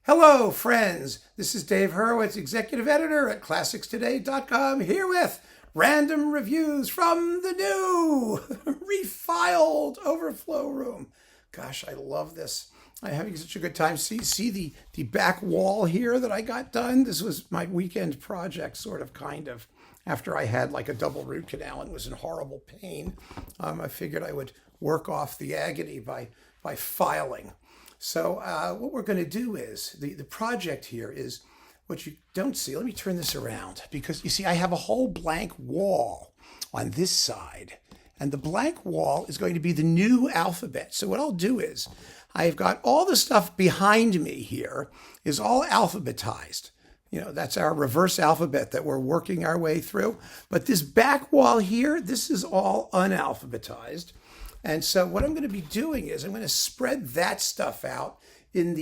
Hello, friends. This is Dave Hurwitz, executive editor at ClassicsToday.com, here with random reviews from the new refiled Overflow room. Gosh, I love this. I'm having such a good time. See the back wall here that I got done? This was my weekend project, kind of. After I had like a double root canal and was in horrible pain, I figured I would work off the agony by filing. So what we're going to do is, the project here is what you don't see. Let me turn this around because you see I have a whole blank wall on this side. And the blank wall is going to be the new alphabet. So what I'll do is I've got all the stuff behind me here is all alphabetized. You know, that's our reverse alphabet that we're working our way through. But this back wall here, this is all unalphabetized. And so what I'm going to be doing is I'm going to spread that stuff out on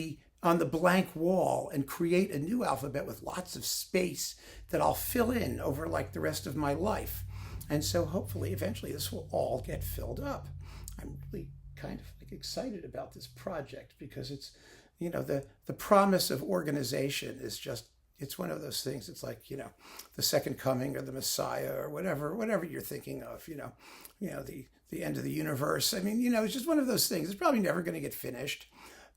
the blank wall and create a new alphabet with lots of space that I'll fill in over like the rest of my life. And so hopefully eventually this will all get filled up. I'm really kind of like excited about this project because it's, you know, the promise of organization is just, it's one of those things. It's like, you know, the second coming or the Messiah or whatever you're thinking of, you know, the end of the universe. I mean, you know, it's just one of those things. It's probably never going to get finished,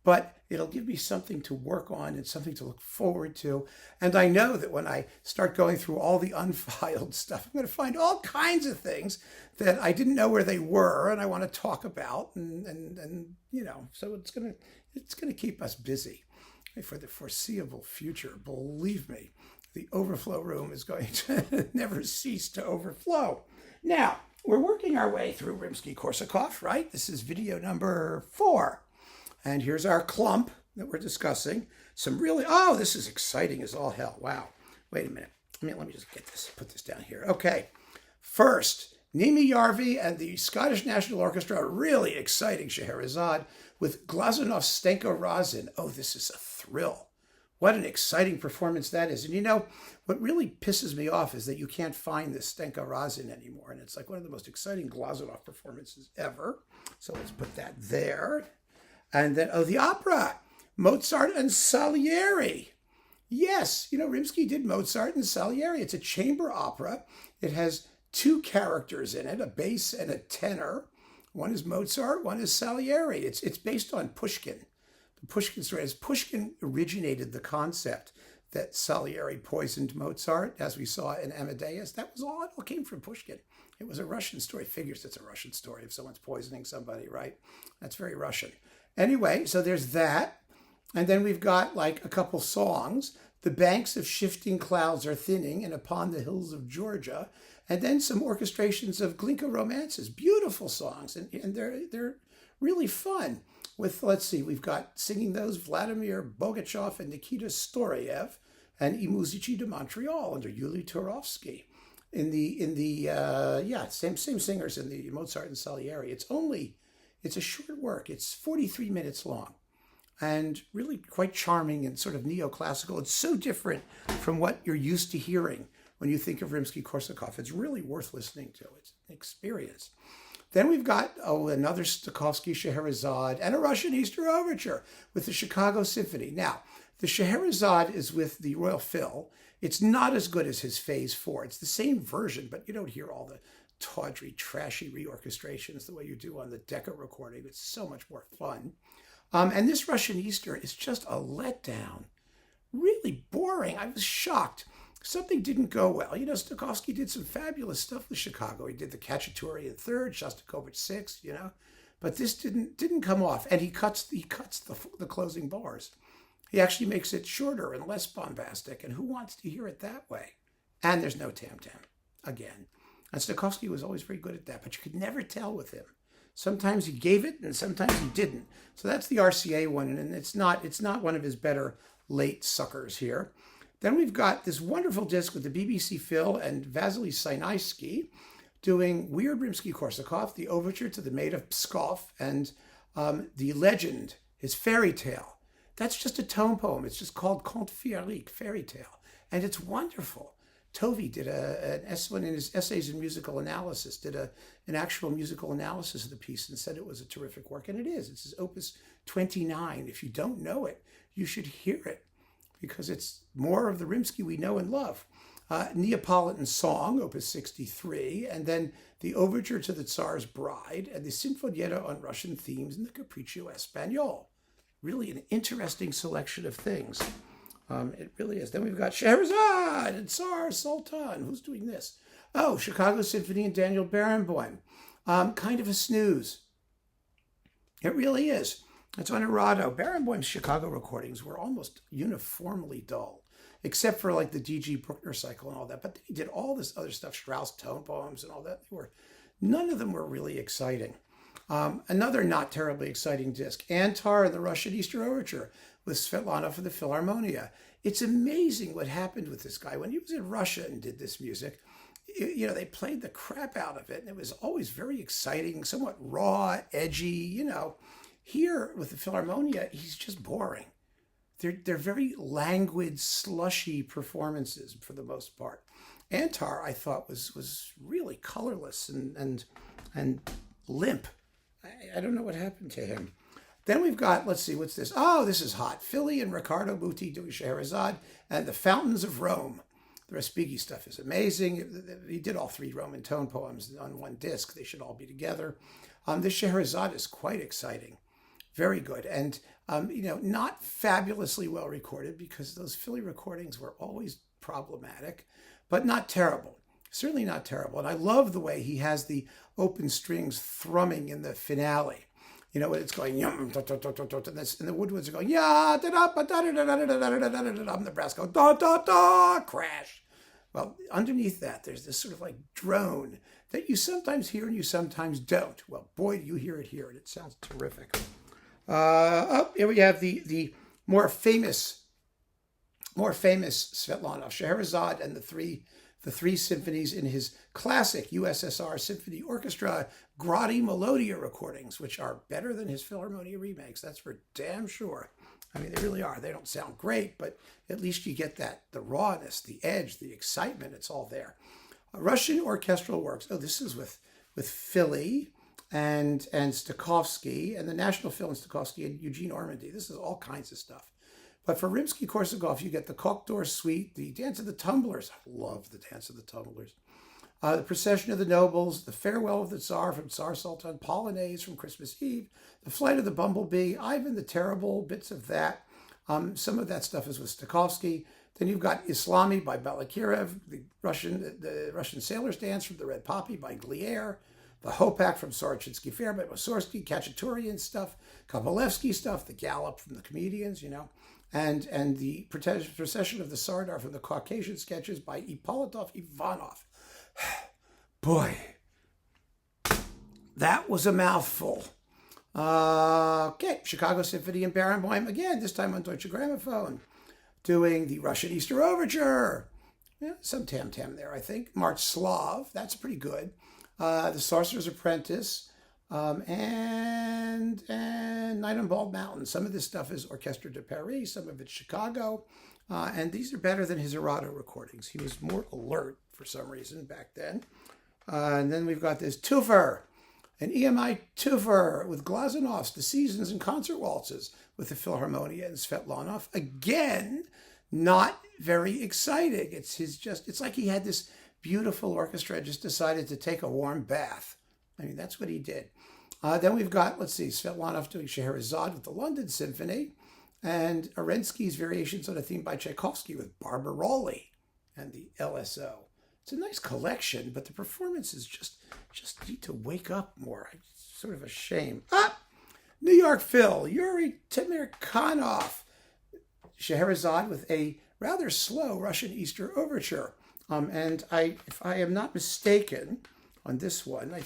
but it'll give me something to work on and something to look forward to. And I know that when I start going through all the unfiled stuff, I'm going to find all kinds of things that I didn't know where they were and I want to talk about. And you know, so it's going to keep us busy for the foreseeable future. Believe me, the Overflow room is going to never cease to overflow. Now, we're working our way through Rimsky-Korsakov, right? This is video number 4. And here's our clump that we're discussing. This is exciting as all hell. Wow. Wait a minute. Let me just put this down here. Okay. First, Nimi Yarvi and the Scottish National Orchestra, a really exciting Scheherazade with Glazunov's Stenka Razin. Oh, this is a thrill. What an exciting performance that is. And you know, what really pisses me off is that you can't find this Stenka Razin anymore. And it's like one of the most exciting Glazunov performances ever. So let's put that there. And then, the opera, Mozart and Salieri. Yes, you know, Rimsky did Mozart and Salieri. It's a chamber opera. It has 2 characters in it, a bass and a tenor. One is Mozart, one is Salieri. It's based on Pushkin. The Pushkin story is Pushkin originated the concept that Salieri poisoned Mozart, as we saw in Amadeus. It all came from Pushkin. It was a Russian story. Figures it's a Russian story if someone's poisoning somebody, right? That's very Russian. Anyway, so there's that. And then we've got like a couple songs. The banks of shifting clouds are thinning and upon the hills of Georgia. And then some orchestrations of Glinka romances. Beautiful songs. And they're really fun. Let's see, we've got singing those Vladimir Bogachev and Nikita Storyev and I Muzici de Montreal under Yuli Turovsky. Same singers in the Mozart and Salieri. It's a short work. It's 43 minutes long and really quite charming and sort of neoclassical. It's so different from what you're used to hearing when you think of Rimsky-Korsakov. It's really worth listening to. It's an experience. Then we've got another Stokowski Scheherazade and a Russian Easter Overture with the Chicago Symphony. Now, the Scheherazade is with the Royal Phil. It's not as good as his Phase 4. It's the same version, but you don't hear all the tawdry, trashy reorchestrations the way you do on the Decca recording. It's so much more fun. And this Russian Easter is just a letdown. Really boring. I was shocked. Something didn't go well. You know, Stokowski did some fabulous stuff with Chicago. He did the Cacciatore in 3rd, Shostakovich 6th, you know. But this didn't come off. And he cuts the closing bars. He actually makes it shorter and less bombastic. And who wants to hear it that way? And there's no tam-tam, again. And Stokowski was always very good at that, but you could never tell with him. Sometimes he gave it and sometimes he didn't. So that's the RCA one. And it's not one of his better late suckers here. Then we've got this wonderful disc with the BBC Phil and Vasily Sinaisky doing Weird Rimsky-Korsakov, the overture to the Maid of Pskov, and the legend, his fairy tale. That's just a tone poem. It's just called Conte Féerique, fairy tale. And it's wonderful. Tovey did one in his essays in musical analysis, did an actual musical analysis of the piece and said it was a terrific work. And it is. It's his opus 29. If you don't know it, you should hear it because it's more of the Rimsky we know and love. Neapolitan Song, Opus 63, and then the Overture to the Tsar's Bride, and the Sinfonietta on Russian themes, and the Capriccio Espagnol. Really an interesting selection of things. It really is. Then we've got Scheherazade and Tsar Sultan. Who's doing this? Oh, Chicago Symphony and Daniel Barenboim. Kind of a snooze. It really is. It's on Arado. Barenboim's Chicago recordings were almost uniformly dull, except for like the D.G. Bruckner cycle and all that. But he did all this other stuff, Strauss tone poems and all that. None of them were really exciting. Another not terribly exciting disc, Antar and the Russian Easter Overture with Svetlana for the Philharmonia. It's amazing what happened with this guy. When he was in Russia and did this music, they played the crap out of it, and it was always very exciting, somewhat raw, edgy, Here with the Philharmonia, he's just boring. They're very languid, slushy performances for the most part. Antar, I thought, was really colorless and limp. I don't know what happened to him. Then we've got, let's see, what's this? Oh, this is hot. Philly and Riccardo Muti doing Scheherazade and the Fountains of Rome. The Respighi stuff is amazing. He did all 3 Roman tone poems on one disc. They should all be together. This Scheherazade is quite exciting. Very good. And, not fabulously well recorded because those Philly recordings were always problematic, but not terrible. Certainly not terrible. And I love the way he has the open strings thrumming in the finale. When it's going, and the woodwinds are going, yeah, the brass go, da, da, da, crash. Well, underneath that, there's this sort of like drone that you sometimes hear and you sometimes don't. Well, boy, you hear it here, and it sounds terrific. Here we have the more famous Svetlanov, Scheherazade, and the three symphonies in his classic USSR Symphony Orchestra Gradi Melodia recordings, which are better than his Philharmonia remakes. That's for damn sure. I mean, they really are. They don't sound great, but at least you get the rawness, the edge, the excitement. It's all there. Russian orchestral works. Oh, this is with Philly and Stokowski and the National Phil and Stokowski and Eugene Ormandy. This is all kinds of stuff. But for Rimsky-Korsakov, you get the Kokdor Suite, the Dance of the Tumblers. I love the Dance of the Tumblers. The Procession of the Nobles, the Farewell of the Tsar from Tsar Sultan, Polonaise from Christmas Eve, the Flight of the Bumblebee, Ivan the Terrible, bits of that. Some of that stuff is with Stokowski. Then you've got Islami by Balakirev, the Russian Sailor's Dance from The Red Poppy by Glier, the Hopak from Sorochinsky Fair by Mussorgsky, Khachaturian stuff, Kabalevsky stuff, the Gallop from the Comedians, and the Procession of the Sardar from the Caucasian Sketches by Ippolitov Ivanov. Boy, that was a mouthful. Okay, Chicago Symphony and Barenboim, again, this time on Deutsche Grammophon, doing the Russian Easter Overture. Yeah, some tam-tam there, I think. March Slav, that's pretty good. The Sorcerer's Apprentice, and Night on Bald Mountain. Some of this stuff is Orchestre de Paris, some of it's Chicago, and these are better than his Arado recordings. He was more alert for some reason back then. And then we've got this Tuffer, an EMI Tuffer with Glazanov's The Seasons and Concert Waltzes with the Philharmonia and Svetlanov. Again, not very exciting. It's like he had this beautiful orchestra, just decided to take a warm bath. I mean, that's what he did. Then we've got, Svetlanov doing Scheherazade with the London Symphony, and Arensky's Variations on a Theme by Tchaikovsky with Barbaroli and the LSO. It's a nice collection, but the performances just need to wake up more. It's sort of a shame. New York Phil, Yuri Timirkanov, Scheherazade with a rather slow Russian Easter Overture. And if I am not mistaken on this one, I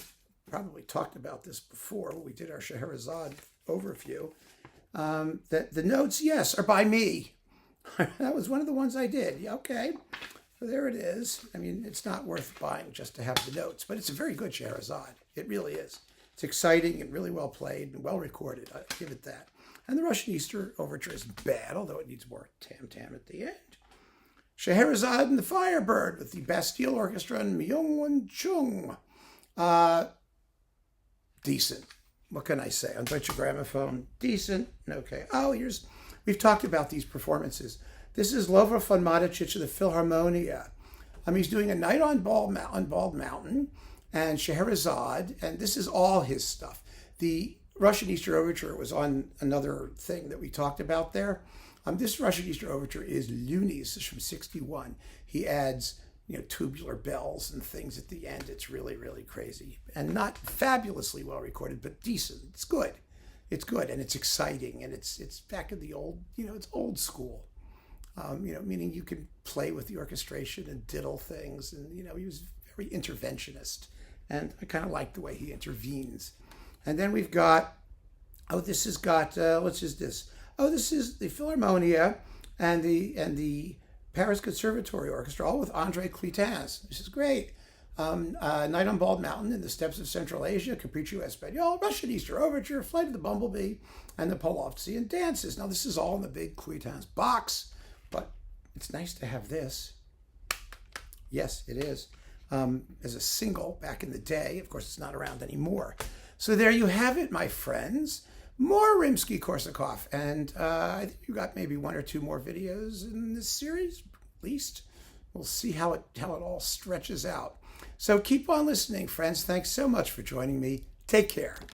probably talked about this before when we did our Scheherazade overview, that the notes, yes, are by me. That was one of the ones I did. Yeah, okay. So there it is. I mean, it's not worth buying just to have the notes, but it's a very good Scheherazade. It really is. It's exciting and really well played and well recorded. I give it that. And the Russian Easter Overture isn't bad, although it needs more tam-tam at the end. Scheherazade and the Firebird with the Bastille Orchestra and Myung-Won Chung. Decent. What can I say? On Deutsche Grammophon, decent. Okay. Oh, here's We've talked about these performances. This is Lovro von Matovic of the Philharmonia. He's doing A Night on Bald Mountain and Scheherazade, and this is all his stuff. The Russian Easter Overture was on another thing that we talked about there. This Russian Easter Overture is loonies. It's from '61. He adds, tubular bells and things at the end. It's really, really crazy. And not fabulously well recorded, but decent. It's good. It's good, and it's exciting, and it's back in the old, it's old school. Meaning you can play with the orchestration and diddle things, and he was very interventionist, and I kind of like the way he intervenes. And then we've got, this is the Philharmonia and the Paris Conservatory Orchestra, all with André Clétens. This is great. Night on Bald Mountain in the Steppes of Central Asia, Capriccio Espagnol, Russian Easter Overture, Flight of the Bumblebee, and the Polovtsian Dances. Now, this is all in the big Clétens box, but it's nice to have this. Yes, it is. As a single back in the day. Of course, it's not around anymore. So there you have it, my friends. More Rimsky-Korsakov. And I think you got maybe one or two more videos in this series, at least. We'll see how it all stretches out. So keep on listening, friends. Thanks so much for joining me. Take care.